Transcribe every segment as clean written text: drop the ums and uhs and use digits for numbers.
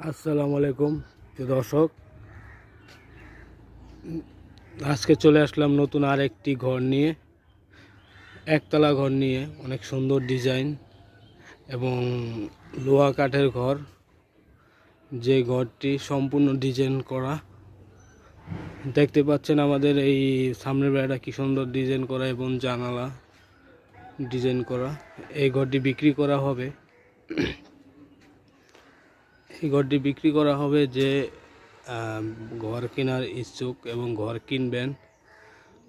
আসসালামু আলাইকুম প্রিয় দর্শক, আজকে চলে আসলাম নতুন আরেকটি ঘর নিয়ে। একতলা ঘর নিয়ে অনেক সুন্দর ডিজাইন এবং লোহা কাঠের ঘর, যে ঘরটি সম্পূর্ণ ডিজাইন করা। দেখতে পাচ্ছেন আমাদের এই সামনের বেড়াটা কি সুন্দর ডিজাইন করা এবং জানালা ডিজাইন করা। এই ঘরটি বিক্রি করা হবে। এই ঘরটি বিক্রি করা হবে যে ঘর কেনার ইচ্ছুক এবং ঘর কিনবেন।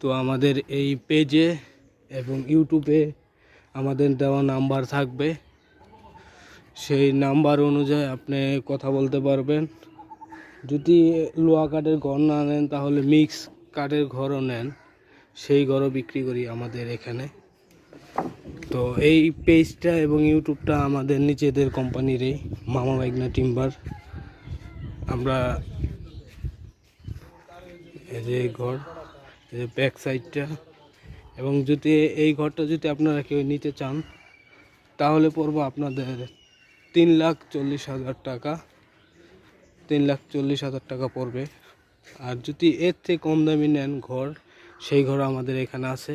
তো আমাদের এই পেজে এবং ইউটিউবে আমাদের দেওয়া নাম্বার থাকবে, সেই নাম্বার অনুযায়ী আপনি কথা বলতে পারবেন। যদি লোহা কাঠের ঘর না নেন তাহলে মিক্স কাঠের ঘরও নেন, সেই ঘরও বিক্রি করি আমাদের এখানে। তো এই পেজটা এবং ইউটিউবটা আমাদের নিজেদের কোম্পানিরই, মামা বাইগনা টিম্বার। আমরা এই যে ঘর, এই যে ব্যাক সাইডটা, এবং যদি এই ঘরটা যদি আপনারা কেউ নিতে চান তাহলে পড়বো আপনাদের 3,40,000 টাকা। 3,40,000 টাকা পড়বে। আর যদি এর থেকে কম দামি নেন ঘর, সেই ঘর আমাদের এখানে আছে।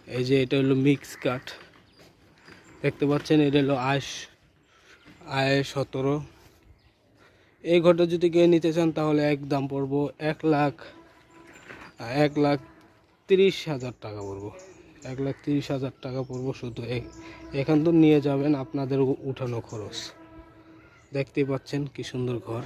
এই যে এটা হলো মিক্স কাঠ, দেখতে পাচ্ছেন, এটা হলো আয়17। এই ঘরটা যদি কেউ নিতে চান তাহলে একদম পড়বো 1,30,000 টাকা পড়বো। 1,30,000 টাকা পড়বো শুধু। এখান তো নিয়ে যাবেন, আপনাদের উঠানো খরচ। দেখতেই পাচ্ছেন কি সুন্দর ঘর।